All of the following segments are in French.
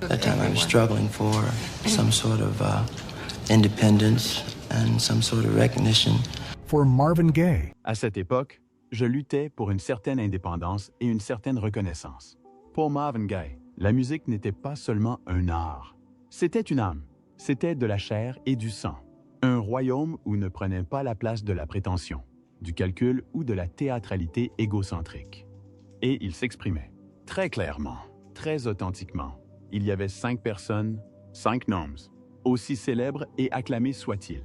That time I was struggling for some sort of independence and some sort of recognition. For Marvin Gaye. À cette époque, je luttais pour une certaine indépendance et une certaine reconnaissance. Pour Marvin Gaye, la musique n'était pas seulement un art. C'était une âme. C'était de la chair et du sang. Un royaume où ne prenait pas la place de la prétention, du calcul ou de la théâtralité égocentrique. Et il s'exprimait très clairement, très authentiquement. Il y avait 5 personnes, 5 noms, aussi célèbres et acclamés soient-ils,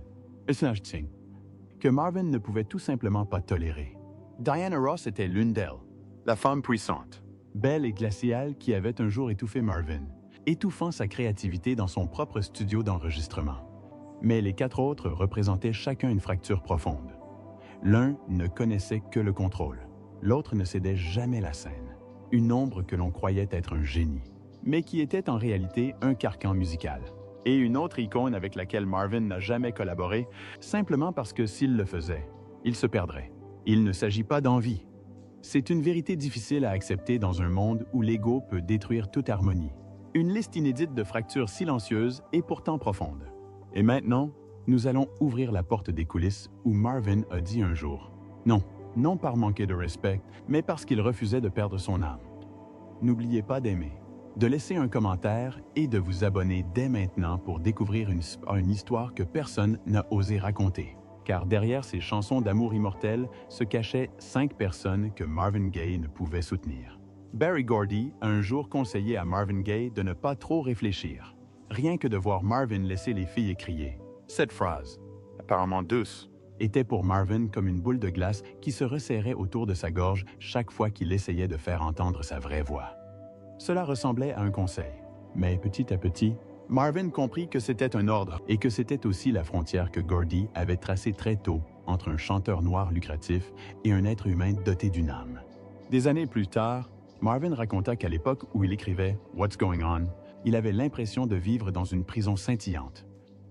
que Marvin ne pouvait tout simplement pas tolérer. Diana Ross était l'une d'elles, la femme puissante, belle et glaciale qui avait un jour étouffé Marvin, étouffant sa créativité dans son propre studio d'enregistrement. Mais les 4 autres représentaient chacun une fracture profonde. L'un ne connaissait que le contrôle, l'autre ne cédait jamais la scène, une ombre que l'on croyait être un génie, mais qui était en réalité un carcan musical. Et une autre icône avec laquelle Marvin n'a jamais collaboré, simplement parce que s'il le faisait, il se perdrait. Il ne s'agit pas d'envie. C'est une vérité difficile à accepter dans un monde où l'ego peut détruire toute harmonie. Une liste inédite de fractures silencieuses et pourtant profondes. Et maintenant, nous allons ouvrir la porte des coulisses où Marvin a dit un jour « Non, non par manquer de respect, mais parce qu'il refusait de perdre son âme. » N'oubliez pas d'aimer, de laisser un commentaire et de vous abonner dès maintenant pour découvrir une histoire que personne n'a osé raconter. Car derrière ces chansons d'amour immortel se cachaient 5 personnes que Marvin Gaye ne pouvait soutenir. Berry Gordy a un jour conseillé à Marvin Gaye de ne pas trop réfléchir, rien que de voir Marvin laisser les filles crier. Cette phrase, apparemment douce, était pour Marvin comme une boule de glace qui se resserrait autour de sa gorge chaque fois qu'il essayait de faire entendre sa vraie voix. Cela ressemblait à un conseil, mais petit à petit, Marvin comprit que c'était un ordre et que c'était aussi la frontière que Gordy avait tracée très tôt entre un chanteur noir lucratif et un être humain doté d'une âme. Des années plus tard, Marvin raconta qu'à l'époque où il écrivait « What's Going On », il avait l'impression de vivre dans une prison scintillante.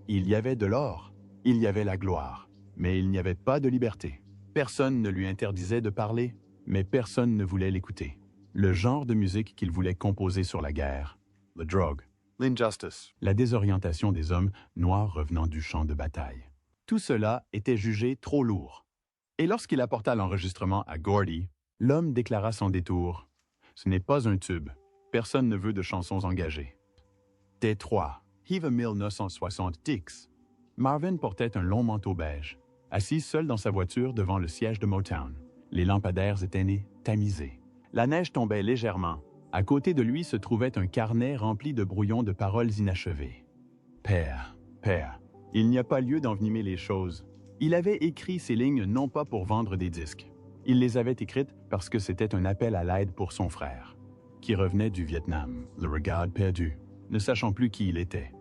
Il y avait de l'or, il y avait la gloire, mais il n'y avait pas de liberté. Personne ne lui interdisait de parler, mais personne ne voulait l'écouter. Le genre de musique qu'il voulait composer sur la guerre, le drogue, l'injustice, la désorientation des hommes noirs revenant du champ de bataille. Tout cela était jugé trop lourd. Et lorsqu'il apporta l'enregistrement à Gordy, l'homme déclara sans détour « Ce n'est pas un tube. Personne ne veut de chansons engagées. » Détroit, Hiva 1970. Marvin portait un long manteau beige, assis seul dans sa voiture devant le siège de Motown. Les lampadaires étaient tamisés. La neige tombait légèrement. À côté de lui se trouvait un carnet rempli de brouillons de paroles inachevées. Père, père, il n'y a pas lieu d'envenimer les choses. Il avait écrit ces lignes non pas pour vendre des disques. Il les avait écrites parce que c'était un appel à l'aide pour son frère, qui revenait du Vietnam, le regard perdu, ne sachant plus qui il était.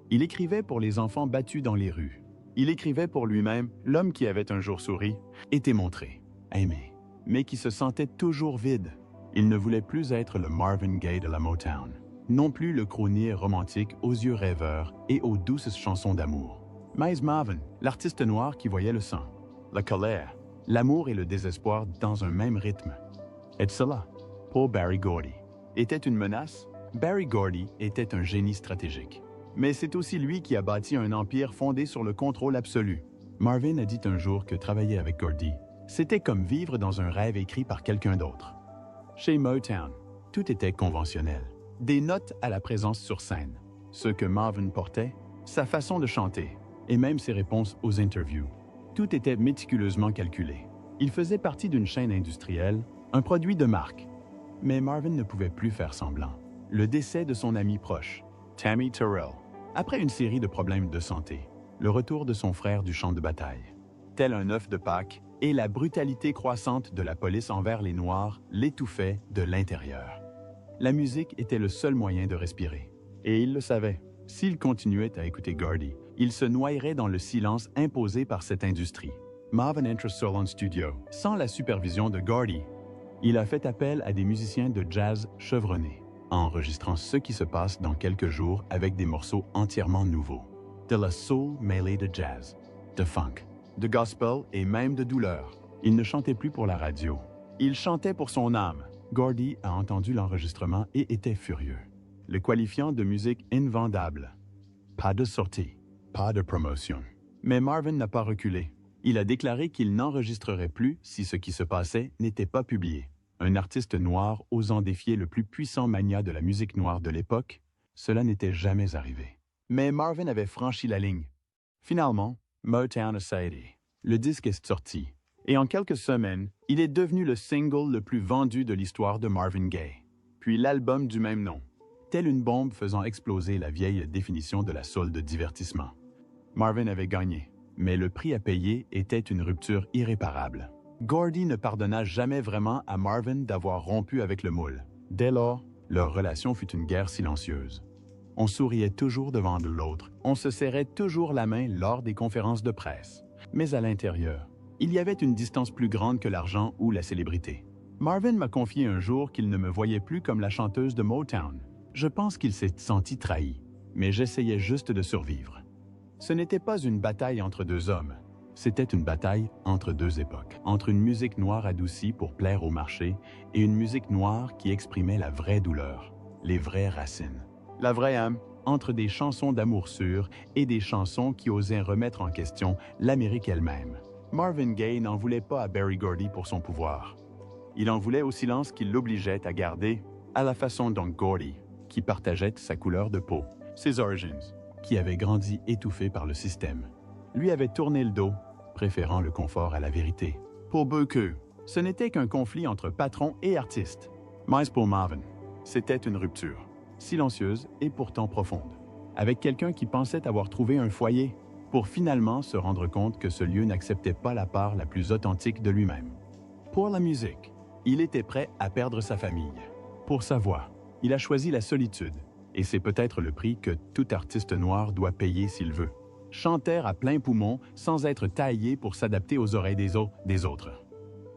Il écrivait pour les enfants battus dans les rues. Il écrivait pour lui-même, l'homme qui avait un jour souri, été montré, aimé, mais qui se sentait toujours vide. Il ne voulait plus être le Marvin Gaye de la Motown, non plus le crooner romantique aux yeux rêveurs et aux douces chansons d'amour. Mais Marvin, l'artiste noir qui voyait le sang, la colère, l'amour et le désespoir dans un même rythme. Et cela, pour Berry Gordy, était une menace. Berry Gordy était un génie stratégique. Mais c'est aussi lui qui a bâti un empire fondé sur le contrôle absolu. Marvin a dit un jour que travailler avec Gordy, c'était comme vivre dans un rêve écrit par quelqu'un d'autre. Chez Motown, tout était conventionnel. Des notes à la présence sur scène, ce que Marvin portait, sa façon de chanter, et même ses réponses aux interviews. Tout était méticuleusement calculé. Il faisait partie d'une chaîne industrielle, un produit de marque. Mais Marvin ne pouvait plus faire semblant. Le décès de son ami proche, Tammy Terrell, après une série de problèmes de santé, le retour de son frère du champ de bataille, tel un œuf de Pâques, et la brutalité croissante de la police envers les Noirs l'étouffaient de l'intérieur. La musique était le seul moyen de respirer. Et il le savait. S'il continuait à écouter Gordy, il se noyerait dans le silence imposé par cette industrie. Marvin entre seul en studio, sans la supervision de Gordy. Il a fait appel à des musiciens de jazz chevronnés, enregistrant ce qui se passe dans quelques jours avec des morceaux entièrement nouveaux. De la soul mêlée de jazz, de funk, de gospel et même de douleur. Il ne chantait plus pour la radio. Il chantait pour son âme. Gordy a entendu l'enregistrement et était furieux. le qualifiant de musique invendable. Pas de sortie, pas de promotion. Mais Marvin n'a pas reculé. Il a déclaré qu'il n'enregistrerait plus si ce qui se passait n'était pas publié. Un artiste noir osant défier le plus puissant magnat de la musique noire de l'époque, cela n'était jamais arrivé. Mais Marvin avait franchi la ligne. Finalement, Motown a cédé. Le disque est sorti. Et en quelques semaines, il est devenu le single le plus vendu de l'histoire de Marvin Gaye. Puis l'album du même nom, telle une bombe faisant exploser la vieille définition de la soul de divertissement. Marvin avait gagné, mais le prix à payer était une rupture irréparable. Gordy ne pardonna jamais vraiment à Marvin d'avoir rompu avec le moule. Dès lors, leur relation fut une guerre silencieuse. On souriait toujours devant l'autre, on se serrait toujours la main lors des conférences de presse. Mais à l'intérieur, il y avait une distance plus grande que l'argent ou la célébrité. Marvin m'a confié un jour qu'il ne me voyait plus comme la chanteuse de Motown. Je pense qu'il s'est senti trahi, mais j'essayais juste de survivre. Ce n'était pas une bataille entre deux hommes, c'était une bataille entre deux époques, entre une musique noire adoucie pour plaire au marché et une musique noire qui exprimait la vraie douleur, les vraies racines. La vraie âme, entre des chansons d'amour sûr et des chansons qui osaient remettre en question l'Amérique elle-même. Marvin Gaye n'en voulait pas à Berry Gordy pour son pouvoir. Il en voulait au silence qui l'obligeait à garder, à la façon dont Gordy, qui partageait sa couleur de peau, ses origins, qui avait grandi étouffé par le système, lui avait tourné le dos, préférant le confort à la vérité. Pour beaucoup, ce n'était qu'un conflit entre patron et artiste. Mais pour Marvin, c'était une rupture, silencieuse et pourtant profonde, avec quelqu'un qui pensait avoir trouvé un foyer, pour finalement se rendre compte que ce lieu n'acceptait pas la part la plus authentique de lui-même. Pour la musique, il était prêt à perdre sa famille. Pour sa voix, il a choisi la solitude, et c'est peut-être le prix que tout artiste noir doit payer s'il veut. Chantèrent à plein poumon sans être taillés pour s'adapter aux oreilles des autres.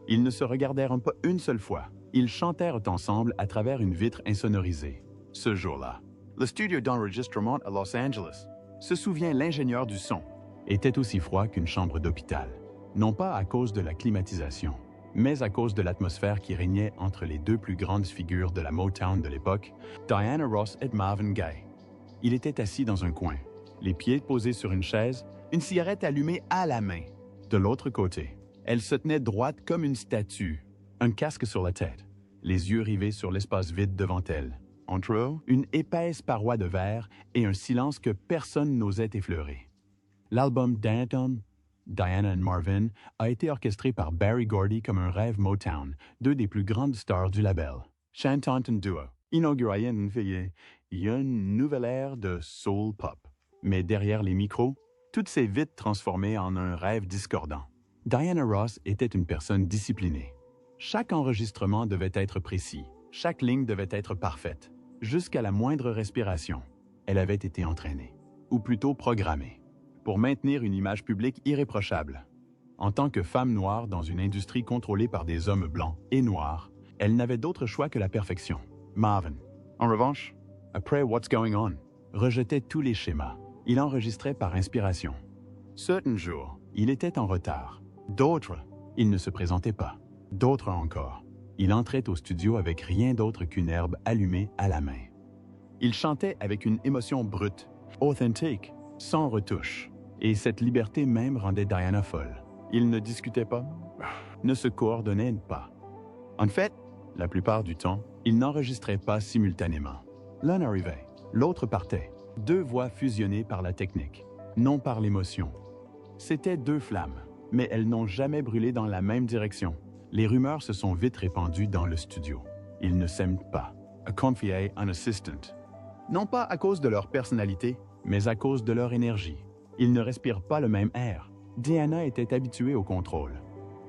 Ils ne se regardèrent pas une seule fois. Ils chantèrent ensemble à travers une vitre insonorisée. Ce jour-là, le studio d'enregistrement à Los Angeles, se souvient l'ingénieur du son, était aussi froid qu'une chambre d'hôpital. Non pas à cause de la climatisation, mais à cause de l'atmosphère qui régnait entre les deux plus grandes figures de la Motown de l'époque, Diana Ross et Marvin Gaye. Il était assis dans un coin, les pieds posés sur une chaise, une cigarette allumée à la main. De l'autre côté, elle se tenait droite comme une statue, un casque sur la tête, les yeux rivés sur l'espace vide devant elle. Entre eux, une épaisse paroi de verre et un silence que personne n'osait effleurer. L'album Danton, Diana and Marvin a été orchestré par Berry Gordy comme un rêve Motown, deux des plus grandes stars du label. Chantant en duo, inauguré une nouvelle ère de soul pop. Mais derrière les micros, tout s'est vite transformé en un rêve discordant. Diana Ross était une personne disciplinée. Chaque enregistrement devait être précis, chaque ligne devait être parfaite, jusqu'à la moindre respiration. Elle avait été entraînée, ou plutôt programmée, pour maintenir une image publique irréprochable. En tant que femme noire dans une industrie contrôlée par des hommes blancs et noirs, elle n'avait d'autre choix que la perfection. Marvin, en revanche, après What's Going On, rejetait tous les schémas. Il enregistrait par inspiration. Certains jours, il était en retard. D'autres, il ne se présentait pas. D'autres encore, il entrait au studio avec rien d'autre qu'une herbe allumée à la main. Il chantait avec une émotion brute, authentique, sans retouche. Et cette liberté même rendait Diana folle. Il ne discutait pas, ne se coordonnait pas. En fait, la plupart du temps, il n'enregistrait pas simultanément. L'un arrivait, l'autre partait. Deux voix fusionnées par la technique, non par l'émotion. C'étaient deux flammes, mais elles n'ont jamais brûlé dans la même direction. Les rumeurs se sont vite répandues dans le studio. Ils ne s'aiment pas. A confier un assistant. Non pas à cause de leur personnalité, mais à cause de leur énergie. Ils ne respirent pas le même air. Diana était habituée au contrôle.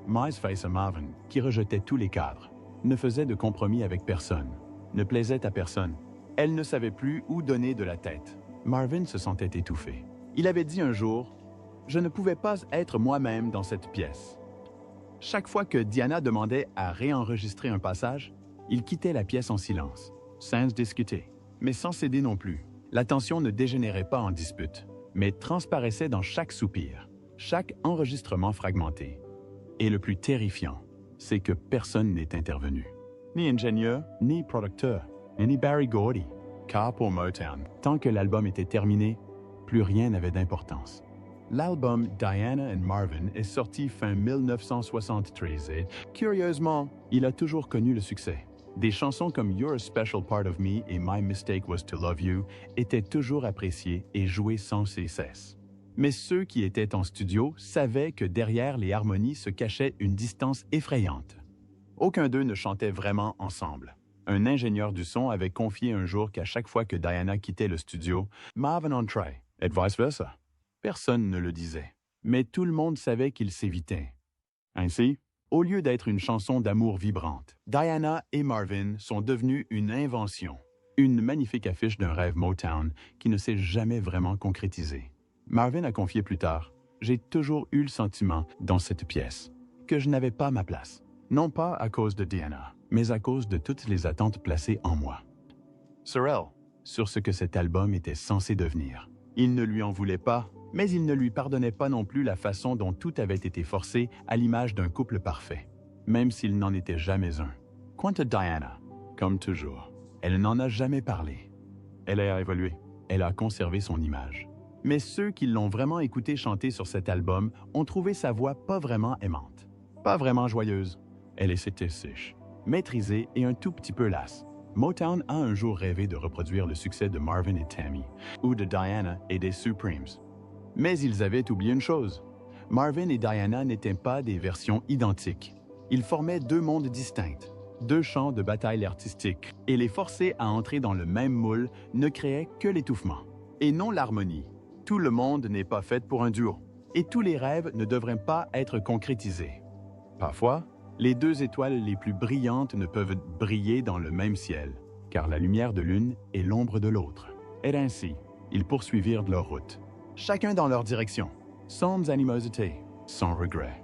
Mais face à Marvin, qui rejetait tous les cadres, ne faisait de compromis avec personne, ne plaisait à personne. Elle ne savait plus où donner de la tête. Marvin se sentait étouffé. Il avait dit un jour, « Je ne pouvais pas être moi-même dans cette pièce. » Chaque fois que Diana demandait à réenregistrer un passage, il quittait la pièce en silence, sans discuter, mais sans céder non plus. La tension ne dégénérait pas en dispute, mais transparaissait dans chaque soupir, chaque enregistrement fragmenté. Et le plus terrifiant, c'est que personne n'est intervenu. Ni ingénieur, ni producteur, ni Berry Gordy. car pour Motown, tant que l'album était terminé, plus rien n'avait d'importance. L'album Diana and Marvin est sorti fin 1973 et, curieusement, il a toujours connu le succès. Des chansons comme You're a Special Part of Me et My Mistake Was to Love You étaient toujours appréciées et jouées sans cesse. Mais ceux qui étaient en studio savaient que derrière les harmonies se cachait une distance effrayante. Aucun d'eux ne chantait vraiment ensemble. Un ingénieur du son avait confié un jour qu'à chaque fois que Diana quittait le studio, Marvin entrait, et vice versa. Personne ne le disait, mais tout le monde savait qu'ils s'évitaient. Ainsi, au lieu d'être une chanson d'amour vibrante, Diana et Marvin sont devenus une invention, une magnifique affiche d'un rêve Motown qui ne s'est jamais vraiment concrétisé. Marvin a confié plus tard, « J'ai toujours eu le sentiment, dans cette pièce, que je n'avais pas ma place, non pas à cause de Diana, mais à cause de toutes les attentes placées en moi. » Sorrell, sur ce que cet album était censé devenir. Il ne lui en voulait pas, mais il ne lui pardonnait pas non plus la façon dont tout avait été forcé à l'image d'un couple parfait, même s'il n'en était jamais un. Quant à Diana, comme toujours, elle n'en a jamais parlé. Elle a évolué, elle a conservé son image. Mais ceux qui l'ont vraiment écouté chanter sur cet album ont trouvé sa voix pas vraiment aimante, pas vraiment joyeuse. Elle était sèche, maîtrisée et un tout petit peu lasse. Motown a un jour rêvé de reproduire le succès de Marvin et Tammy, ou de Diana et des Supremes. Mais ils avaient oublié une chose. Marvin et Diana n'étaient pas des versions identiques. Ils formaient deux mondes distincts, deux champs de bataille artistique, et les forcer à entrer dans le même moule ne créait que l'étouffement, et non l'harmonie. Tout le monde n'est pas fait pour un duo, et tous les rêves ne devraient pas être concrétisés. Parfois, les deux étoiles les plus brillantes ne peuvent briller dans le même ciel, car la lumière de l'une est l'ombre de l'autre. Et ainsi, ils poursuivirent leur route, chacun dans leur direction, sans animosité, sans regret.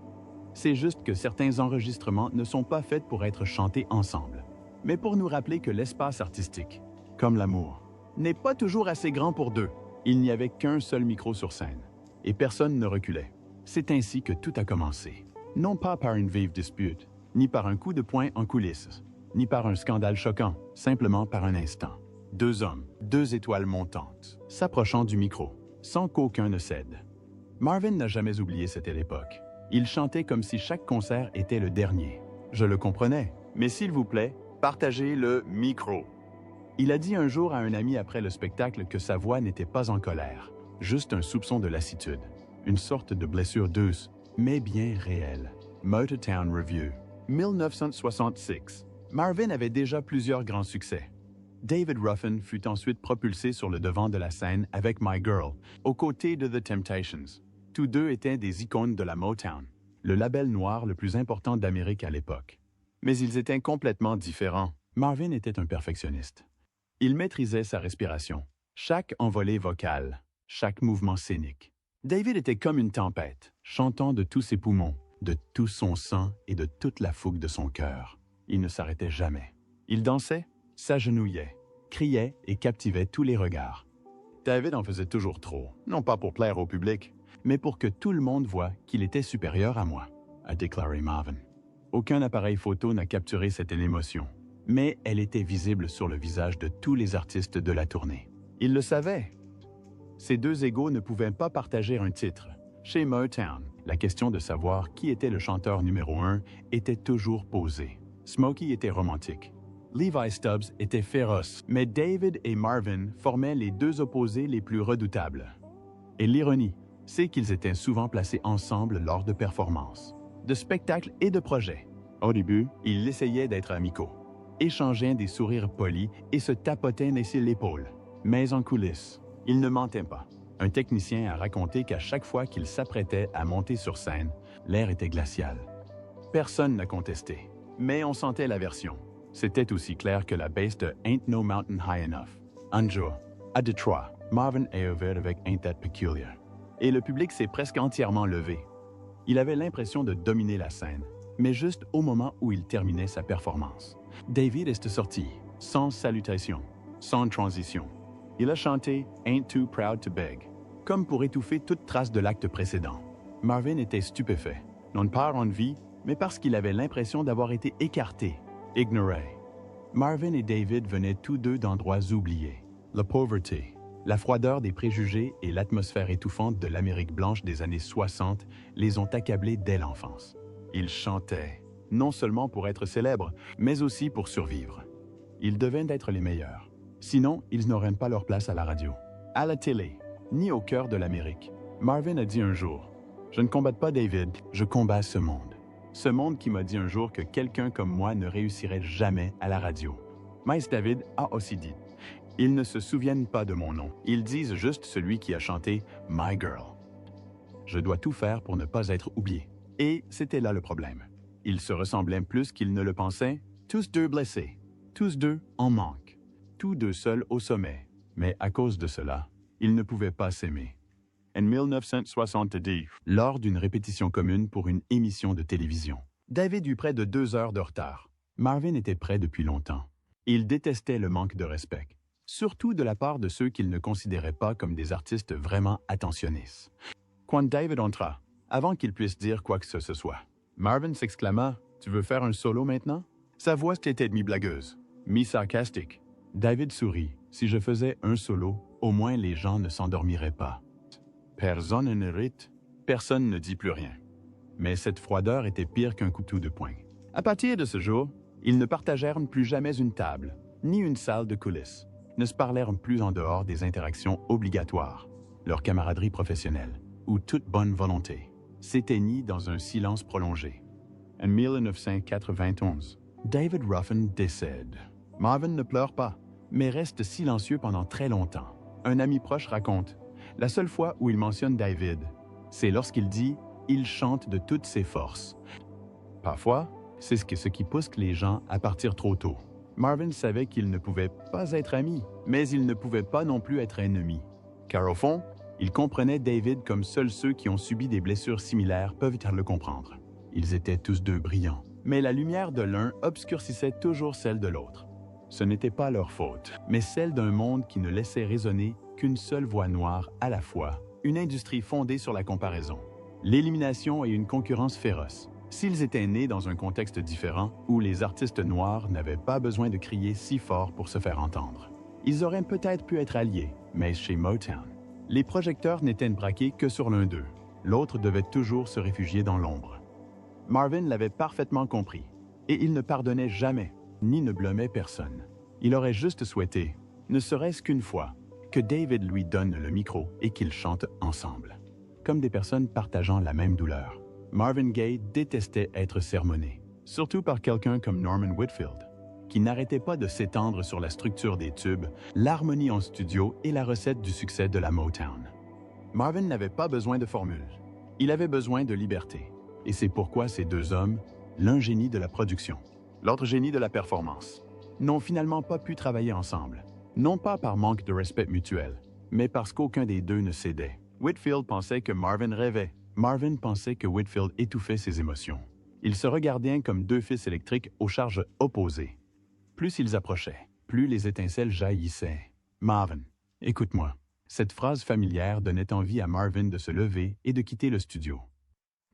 C'est juste que certains enregistrements ne sont pas faits pour être chantés ensemble, mais pour nous rappeler que l'espace artistique, comme l'amour, n'est pas toujours assez grand pour deux. Il n'y avait qu'un seul micro sur scène, et personne ne reculait. C'est ainsi que tout a commencé. Non pas par une vive dispute, ni par un coup de poing en coulisses, ni par un scandale choquant, simplement par un instant. Deux hommes, deux étoiles montantes, s'approchant du micro, sans qu'aucun ne cède. Marvin n'a jamais oublié cette époque. Il chantait comme si chaque concert était le dernier. Je le comprenais, mais s'il vous plaît, partagez le micro. Il a dit un jour à un ami après le spectacle que sa voix n'était pas en colère, juste un soupçon de lassitude, une sorte de blessure douce, mais bien réelle. Motown Revue, 1966. Marvin avait déjà plusieurs grands succès. David Ruffin fut ensuite propulsé sur le devant de la scène avec My Girl, aux côtés de The Temptations. Tous deux étaient des icônes de la Motown, le label noir le plus important d'Amérique à l'époque. Mais ils étaient complètement différents. Marvin était un perfectionniste. Il maîtrisait sa respiration, chaque envolée vocale, chaque mouvement scénique. David était comme une tempête, chantant de tous ses poumons, de tout son sang et de toute la fougue de son cœur. Il ne s'arrêtait jamais. Il dansait, s'agenouillait, criait et captivait tous les regards. David en faisait toujours trop, non pas pour plaire au public, mais pour que tout le monde voie qu'il était supérieur à moi, a déclaré Marvin. Aucun appareil photo n'a capturé cette émotion, mais elle était visible sur le visage de tous les artistes de la tournée. Ils le savaient. Ces deux égos ne pouvaient pas partager un titre. Chez Motown, la question de savoir qui était le chanteur numéro 1 était toujours posée. Smokey était romantique. Levi Stubbs était féroce, mais David et Marvin formaient les deux opposés les plus redoutables. Et l'ironie, c'est qu'ils étaient souvent placés ensemble lors de performances, de spectacles et de projets. Au début, ils essayaient d'être amicaux, échangeaient des sourires polis et se tapotaient sur l'épaule. Mais en coulisses, ils ne mentaient pas. Un technicien a raconté qu'à chaque fois qu'ils s'apprêtaient à monter sur scène, l'air était glacial. Personne n'a contesté, mais on sentait l'aversion. C'était aussi clair que la bass de Ain't No Mountain High Enough. Un jour, à Detroit, Marvin est ouvert avec Ain't That Peculiar. Et le public s'est presque entièrement levé. Il avait l'impression de dominer la scène, mais juste au moment où il terminait sa performance. David est sorti, sans salutation, sans transition. Il a chanté Ain't Too Proud to Beg, comme pour étouffer toute trace de l'acte précédent. Marvin était stupéfait, non pas en vie, mais parce qu'il avait l'impression d'avoir été écarté, ignoré. Marvin et David venaient tous deux d'endroits oubliés. la pauvreté, la froideur des préjugés et l'atmosphère étouffante de l'Amérique blanche des années 60 les ont accablés dès l'enfance. Ils chantaient, non seulement pour être célèbres, mais aussi pour survivre. Ils devaient être les meilleurs. Sinon, ils n'auraient pas leur place à la radio, à la télé, ni au cœur de l'Amérique. Marvin a dit un jour, « Je ne combats pas David, je combats ce monde. Ce monde qui m'a dit un jour que quelqu'un comme moi ne réussirait jamais à la radio. » Miles David a aussi dit, « Ils ne se souviennent pas de mon nom. Ils disent juste celui qui a chanté « My Girl ». Je dois tout faire pour ne pas être oublié. Et c'était là le problème. Ils se ressemblaient plus qu'ils ne le pensaient, tous deux blessés, tous deux en manque, tous deux seuls au sommet. Mais à cause de cela, ils ne pouvaient pas s'aimer. En 1970, lors d'une répétition commune pour une émission de télévision, David eut près de 2 heures de retard. Marvin était prêt depuis longtemps. Il détestait le manque de respect, surtout de la part de ceux qu'il ne considérait pas comme des artistes vraiment attentionnistes. Quand David entra, avant qu'il puisse dire quoi que ce soit, Marvin s'exclama « Tu veux faire un solo maintenant ?» Sa voix était mi-blagueuse, mi-sarcastique. David sourit. Si je faisais un solo, au moins les gens ne s'endormiraient pas. Personne ne rit, personne ne dit plus rien. Mais cette froideur était pire qu'un couteau de poing. À partir de ce jour, ils ne partagèrent plus jamais une table, ni une salle de coulisses, ne se parlèrent plus en dehors des interactions obligatoires. Leur camaraderie professionnelle, ou toute bonne volonté, s'éteignit dans un silence prolongé. En 1991, David Ruffin décède. Marvin ne pleure pas, mais reste silencieux pendant très longtemps. Un ami proche raconte, la seule fois où il mentionne David, c'est lorsqu'il dit « il chante de toutes ses forces ». Parfois, c'est ce qui pousse les gens à partir trop tôt. Marvin savait qu'ils ne pouvaient pas être amis, mais ils ne pouvaient pas non plus être ennemis. Car au fond, il comprenait David comme seuls ceux qui ont subi des blessures similaires peuvent le comprendre. Ils étaient tous deux brillants, mais la lumière de l'un obscurcissait toujours celle de l'autre. Ce n'était pas leur faute, mais celle d'un monde qui ne laissait résonner qu'une seule voix noire à la fois, une industrie fondée sur la comparaison, l'élimination et une concurrence féroce. S'ils étaient nés dans un contexte différent où les artistes noirs n'avaient pas besoin de crier si fort pour se faire entendre, ils auraient peut-être pu être alliés, mais chez Motown, les projecteurs n'étaient braqués que sur l'un d'eux. L'autre devait toujours se réfugier dans l'ombre. Marvin l'avait parfaitement compris, et il ne pardonnait jamais, ni ne blâmait personne. Il aurait juste souhaité, ne serait-ce qu'une fois, que David lui donne le micro et qu'ils chantent ensemble. Comme des personnes partageant la même douleur, Marvin Gaye détestait être sermonné, surtout par quelqu'un comme Norman Whitfield, qui n'arrêtait pas de s'étendre sur la structure des tubes, l'harmonie en studio et la recette du succès de la Motown. Marvin n'avait pas besoin de formule, il avait besoin de liberté. Et c'est pourquoi ces deux hommes, l'un génie de la production, l'autre génie de la performance, n'ont finalement pas pu travailler ensemble, non pas par manque de respect mutuel, mais parce qu'aucun des deux ne cédait. Whitfield pensait que Marvin rêvait. Marvin pensait que Whitfield étouffait ses émotions. Ils se regardaient comme deux fils électriques aux charges opposées. Plus ils approchaient, plus les étincelles jaillissaient. « Marvin, écoute-moi. » Cette phrase familière donnait envie à Marvin de se lever et de quitter le studio.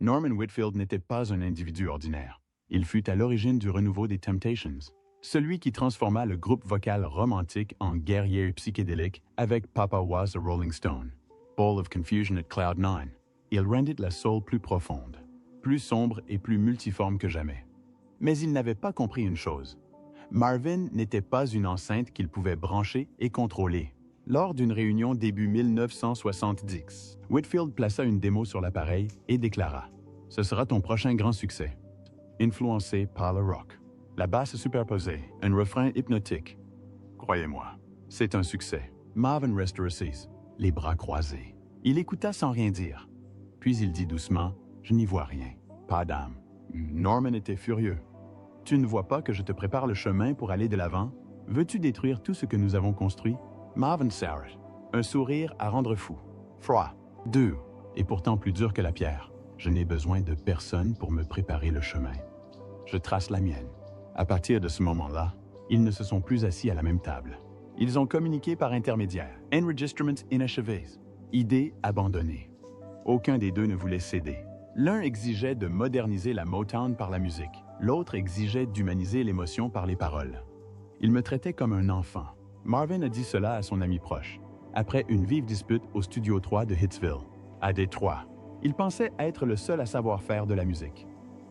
Norman Whitfield n'était pas un individu ordinaire. Il fut à l'origine du renouveau des Temptations, celui qui transforma le groupe vocal romantique en guerrier psychédélique avec Papa Was a Rolling Stone, Ball of Confusion at Cloud 9. Il rendit la soul plus profonde, plus sombre et plus multiforme que jamais. Mais il n'avait pas compris une chose. Marvin n'était pas une enceinte qu'il pouvait brancher et contrôler. Lors d'une réunion début 1970, Whitfield plaça une démo sur l'appareil et déclara « Ce sera ton prochain grand succès ». Influencé par le rock, la basse superposée, un refrain hypnotique. Croyez-moi, c'est un succès. Marvin resta assis, les bras croisés. Il écouta sans rien dire. Puis il dit doucement « Je n'y vois rien, pas d'âme ». Norman était furieux. « Tu ne vois pas que je te prépare le chemin pour aller de l'avant? Veux-tu détruire tout ce que nous avons construit ?» Marvin s'arrête, un sourire à rendre fou. Froid, dur, et pourtant plus dur que la pierre. Je n'ai besoin de personne pour me préparer le chemin. Je trace la mienne. À partir de ce moment-là, ils ne se sont plus assis à la même table. Ils ont communiqué par intermédiaire. Enregistrements inachevés. Idées abandonnées. Aucun des deux ne voulait céder. L'un exigeait de moderniser la Motown par la musique. L'autre exigeait d'humaniser l'émotion par les paroles. Ils me traitaient comme un enfant. Marvin a dit cela à son ami proche, après une vive dispute au Studio 3 de Hitsville, à Détroit. Il pensait être le seul à savoir faire de la musique.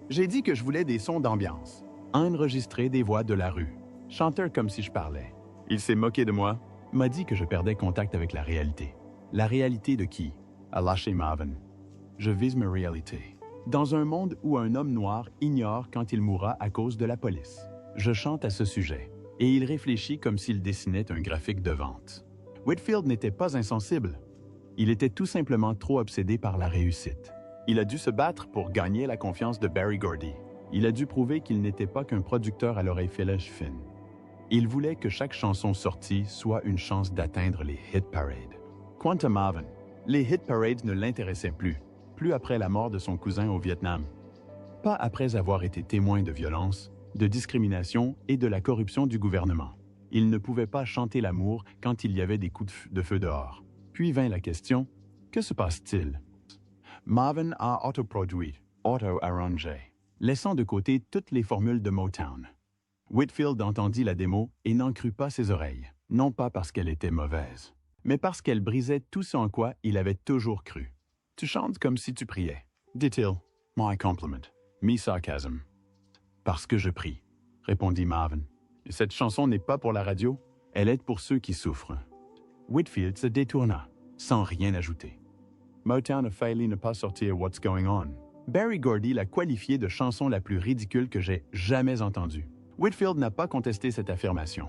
J'ai dit que je voulais des sons d'ambiance, enregistrer des voix de la rue, chanteur comme si je parlais. Il s'est moqué de moi, m'a dit que je perdais contact avec la réalité. La réalité de qui? A lâché Marvin. Je vise ma réalité. Dans un monde où un homme noir ignore quand il mourra à cause de la police. Je chante à ce sujet, et il réfléchit comme s'il dessinait un graphique de vente. Whitfield n'était pas insensible. Il était tout simplement trop obsédé par la réussite. Il a dû se battre pour gagner la confiance de Berry Gordy. Il a dû prouver qu'il n'était pas qu'un producteur à l'oreille fine. Il voulait que chaque chanson sortie soit une chance d'atteindre les hit parades. Quant à Marvin, les hit parades ne l'intéressaient plus après la mort de son cousin au Vietnam. Pas après avoir été témoin de violence, de discrimination et de la corruption du gouvernement. Il ne pouvait pas chanter l'amour quand il y avait des coups de feu dehors. Puis vint la question, que se passe-t-il? Marvin a autoproduit, auto-arrangé, laissant de côté toutes les formules de Motown. Whitfield entendit la démo et n'en crut pas ses oreilles, non pas parce qu'elle était mauvaise, mais parce qu'elle brisait tout ce en quoi il avait toujours cru. Tu chantes comme si tu priais, dit-il. My compliment, me sarcasm. Parce que je prie, répondit Marvin. Et cette chanson n'est pas pour la radio, elle est pour ceux qui souffrent. Whitfield se détourna, sans rien ajouter. Motown a failli ne pas sortir What's Going On. Berry Gordy l'a qualifié de chanson la plus ridicule que j'ai jamais entendue. Whitfield n'a pas contesté cette affirmation.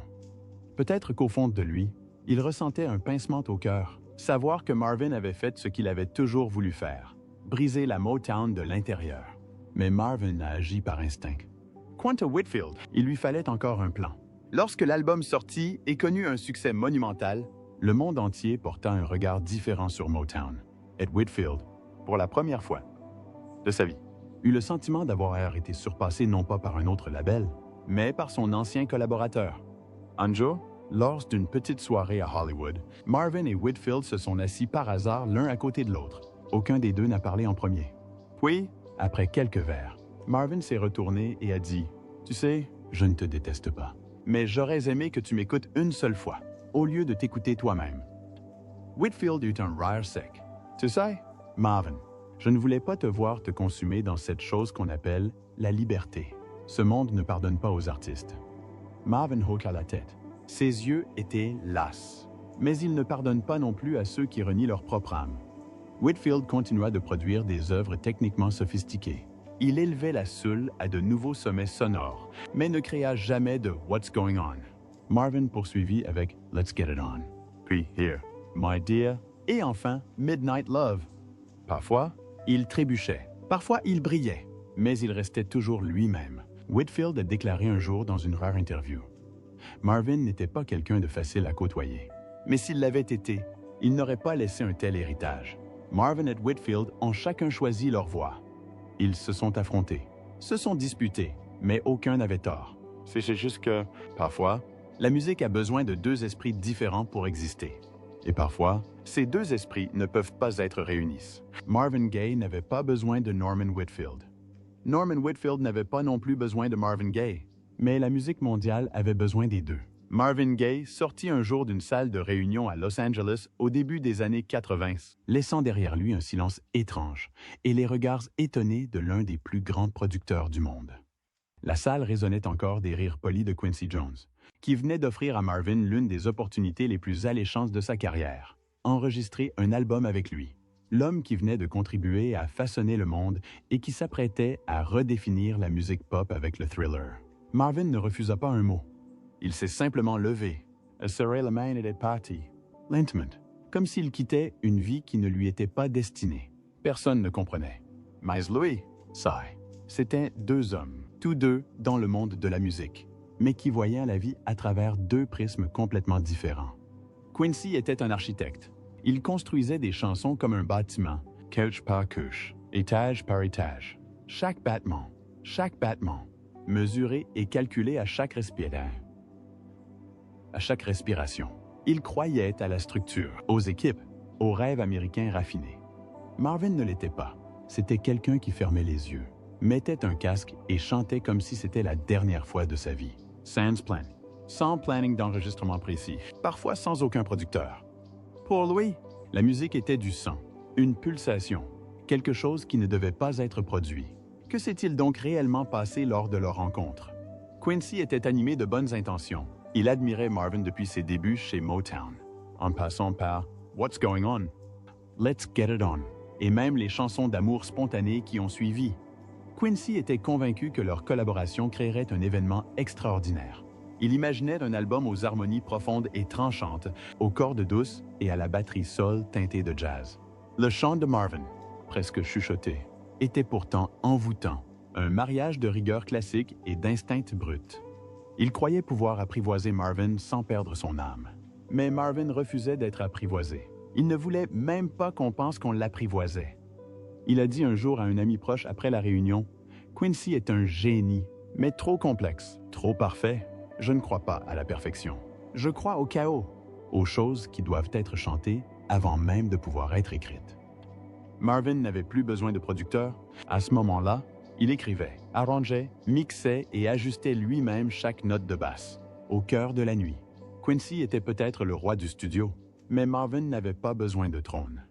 Peut-être qu'au fond de lui, il ressentait un pincement au cœur, savoir que Marvin avait fait ce qu'il avait toujours voulu faire, briser la Motown de l'intérieur. Mais Marvin a agi par instinct. Quant à Whitfield, il lui fallait encore un plan. Lorsque l'album sortit et connut un succès monumental, le monde entier porta un regard différent sur Motown. Et Whitfield, pour la première fois de sa vie, eut le sentiment d'avoir été surpassé non pas par un autre label, mais par son ancien collaborateur. Un jour, lors d'une petite soirée à Hollywood, Marvin et Whitfield se sont assis par hasard l'un à côté de l'autre. Aucun des deux n'a parlé en premier. Puis, après quelques verres, Marvin s'est retourné et a dit « Tu sais, je ne te déteste pas, mais j'aurais aimé que tu m'écoutes une seule fois, au lieu de t'écouter toi-même. » Whitfield eut un rire sec. « Tu sais, Marvin, je ne voulais pas te voir te consumer dans cette chose qu'on appelle la liberté. Ce monde ne pardonne pas aux artistes. » Marvin hocha la tête. Ses yeux étaient lasses. Mais il ne pardonne pas non plus à ceux qui renient leur propre âme. Whitfield continua de produire des œuvres techniquement sophistiquées. Il élevait la soul à de nouveaux sommets sonores, mais ne créa jamais de What's Going On. Marvin poursuivit avec Let's Get It On. Puis Here, My Dear, et enfin Midnight Love. Parfois, il trébuchait, parfois il brillait, mais il restait toujours lui-même. Whitfield a déclaré un jour dans une rare interview. Marvin n'était pas quelqu'un de facile à côtoyer. Mais s'il l'avait été, il n'aurait pas laissé un tel héritage. Marvin et Whitfield ont chacun choisi leur voie. Ils se sont affrontés, se sont disputés, mais aucun n'avait tort. C'est juste que, parfois, la musique a besoin de deux esprits différents pour exister. Et parfois, ces deux esprits ne peuvent pas être réunis. Marvin Gaye n'avait pas besoin de Norman Whitfield. Norman Whitfield n'avait pas non plus besoin de Marvin Gaye. Mais la musique mondiale avait besoin des deux. Marvin Gaye sortit un jour d'une salle de réunion à Los Angeles au début des années 80, laissant derrière lui un silence étrange et les regards étonnés de l'un des plus grands producteurs du monde. La salle résonnait encore des rires polis de Quincy Jones, qui venait d'offrir à Marvin l'une des opportunités les plus alléchantes de sa carrière, enregistrer un album avec lui. L'homme qui venait de contribuer à façonner le monde et qui s'apprêtait à redéfinir la musique pop avec le Thriller. Marvin ne refusa pas un mot. Il s'est simplement levé, serré la main et est parti, lentement, comme s'il quittait une vie qui ne lui était pas destinée. Personne ne comprenait. Mais lui, ça, c'étaient deux hommes, tous deux dans le monde de la musique, mais qui voyaient la vie à travers deux prismes complètement différents. Quincy était un architecte. Il construisait des chansons comme un bâtiment, couche par couche, étage par étage. Chaque battement, mesuré et calculé à chaque respiration. Il croyait à la structure, aux équipes, aux rêves américains raffinés. Marvin ne l'était pas. C'était quelqu'un qui fermait les yeux, mettait un casque et chantait comme si c'était la dernière fois de sa vie. Sans plan, sans planning d'enregistrement précis, parfois sans aucun producteur. Pour lui, la musique était du sang, une pulsation, quelque chose qui ne devait pas être produit. Que s'est-il donc réellement passé lors de leur rencontre? Quincy était animé de bonnes intentions. Il admirait Marvin depuis ses débuts chez Motown, en passant par What's Going On, Let's Get It On, et même les chansons d'amour spontanées qui ont suivi. Quincy était convaincu que leur collaboration créerait un événement extraordinaire. Il imaginait un album aux harmonies profondes et tranchantes, aux cordes douces et à la batterie soul teintée de jazz. Le chant de Marvin, presque chuchoté, était pourtant envoûtant, un mariage de rigueur classique et d'instinct brut. Il croyait pouvoir apprivoiser Marvin sans perdre son âme. Mais Marvin refusait d'être apprivoisé. Il ne voulait même pas qu'on pense qu'on l'apprivoisait. Il a dit un jour à un ami proche après la réunion, « Quincy est un génie, mais trop complexe, trop parfait. Je ne crois pas à la perfection. Je crois au chaos, aux choses qui doivent être chantées avant même de pouvoir être écrites. » Marvin n'avait plus besoin de producteur. À ce moment-là, il écrivait, arrangeait, mixait et ajustait lui-même chaque note de basse. Au cœur de la nuit, Quincy était peut-être le roi du studio, mais Marvin n'avait pas besoin de trône.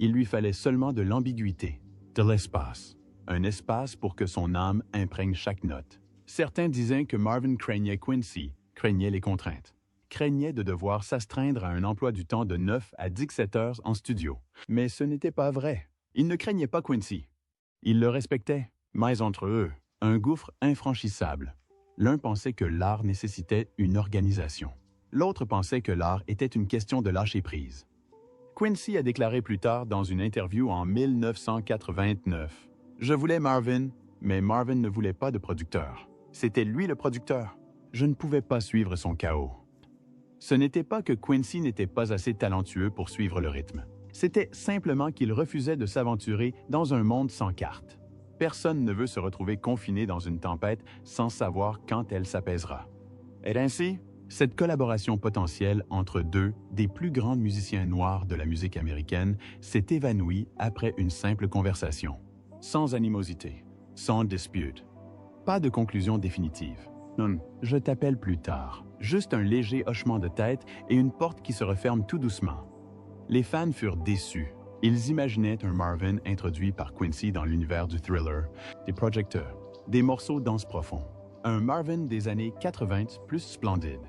Il lui fallait seulement de l'ambiguïté, de l'espace, un espace pour que son âme imprègne chaque note. Certains disaient que Marvin craignait Quincy, craignait les contraintes, craignait de devoir s'astreindre à un emploi du temps de 9 à 17 heures en studio. Mais ce n'était pas vrai. Il ne craignait pas Quincy. Il le respectait, mais entre eux, un gouffre infranchissable. L'un pensait que l'art nécessitait une organisation. L'autre pensait que l'art était une question de lâcher prise. Quincy a déclaré plus tard dans une interview en 1989, « Je voulais Marvin, mais Marvin ne voulait pas de producteur. C'était lui le producteur. Je ne pouvais pas suivre son chaos. » Ce n'était pas que Quincy n'était pas assez talentueux pour suivre le rythme. C'était simplement qu'il refusait de s'aventurer dans un monde sans carte. Personne ne veut se retrouver confiné dans une tempête sans savoir quand elle s'apaisera. Et ainsi, cette collaboration potentielle entre deux des plus grands musiciens noirs de la musique américaine s'est évanouie après une simple conversation. Sans animosité, sans dispute. Pas de conclusion définitive. Non, je t'appelle plus tard. Juste un léger hochement de tête et une porte qui se referme tout doucement. Les fans furent déçus. Ils imaginaient un Marvin introduit par Quincy dans l'univers du thriller, des projecteurs, des morceaux danse profonds. Un Marvin des années 80 plus splendide.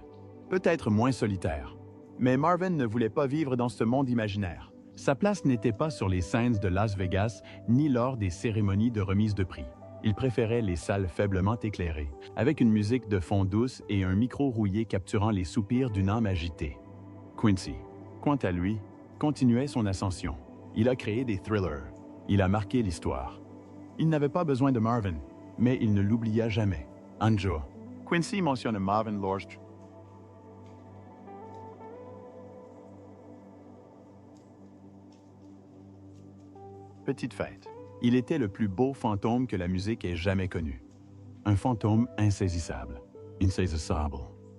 Peut-être moins solitaire. Mais Marvin ne voulait pas vivre dans ce monde imaginaire. Sa place n'était pas sur les scènes de Las Vegas ni lors des cérémonies de remise de prix. Il préférait les salles faiblement éclairées, avec une musique de fond douce et un micro rouillé capturant les soupirs d'une âme agitée. Quincy, quant à lui, continuait son ascension. Il a créé des thrillers. Il a marqué l'histoire. Il n'avait pas besoin de Marvin, mais il ne l'oublia jamais. Un jour, Quincy mentionne Marvin Lorst. Petite fête. Il était le plus beau fantôme que la musique ait jamais connu. Un fantôme insaisissable, insaisissable,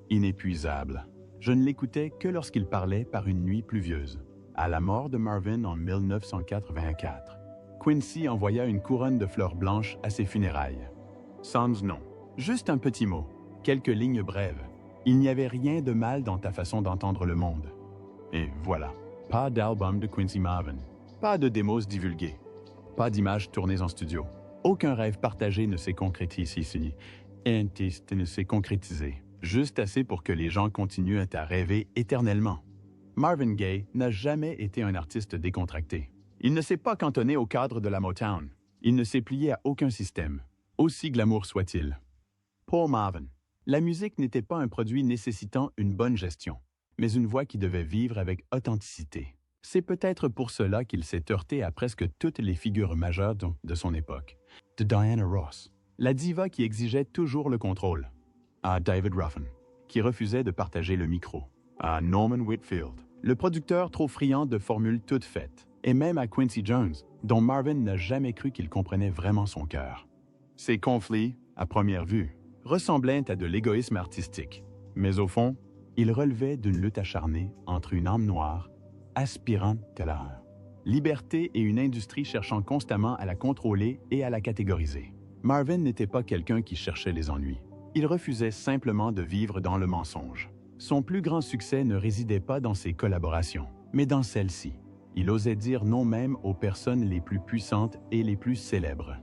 inépuisable. Je ne l'écoutais que lorsqu'il parlait par une nuit pluvieuse. À la mort de Marvin en 1984, Quincy envoya une couronne de fleurs blanches à ses funérailles. Sans nom, juste un petit mot, quelques lignes brèves. Il n'y avait rien de mal dans ta façon d'entendre le monde. Et voilà, pas d'album de Quincy Marvin, pas de démos divulguées. Pas d'images tournées en studio. Aucun rêve partagé ne s'est concrétisé ici. Un artiste ne s'est concrétisé. Juste assez pour que les gens continuent à rêver éternellement. Marvin Gaye n'a jamais été un artiste décontracté. Il ne s'est pas cantonné au cadre de la Motown. Il ne s'est plié à aucun système, aussi glamour soit-il. Pour Marvin, la musique n'était pas un produit nécessitant une bonne gestion, mais une voix qui devait vivre avec authenticité. C'est peut-être pour cela qu'il s'est heurté à presque toutes les figures majeures de son époque. De Diana Ross, la diva qui exigeait toujours le contrôle, à David Ruffin, qui refusait de partager le micro, à Norman Whitfield, le producteur trop friand de formules toutes faites, et même à Quincy Jones, dont Marvin n'a jamais cru qu'il comprenait vraiment son cœur. Ces conflits, à première vue, ressemblaient à de l'égoïsme artistique, mais au fond, ils relevaient d'une lutte acharnée entre une âme noire aspirant à l'art, liberté et une industrie cherchant constamment à la contrôler et à la catégoriser. Marvin n'était pas quelqu'un qui cherchait les ennuis. Il refusait simplement de vivre dans le mensonge. Son plus grand succès ne résidait pas dans ses collaborations, mais dans celle-ci. Il osait dire non même aux personnes les plus puissantes et les plus célèbres.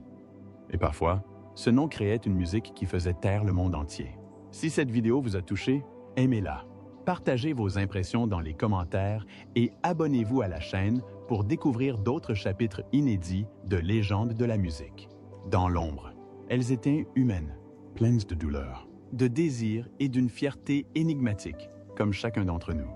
Et parfois, ce non créait une musique qui faisait taire le monde entier. Si cette vidéo vous a touché, aimez-la. Partagez vos impressions dans les commentaires et abonnez-vous à la chaîne pour découvrir d'autres chapitres inédits de légendes de la musique. Dans l'ombre, elles étaient humaines, pleines de douleur, de désir et d'une fierté énigmatique, comme chacun d'entre nous.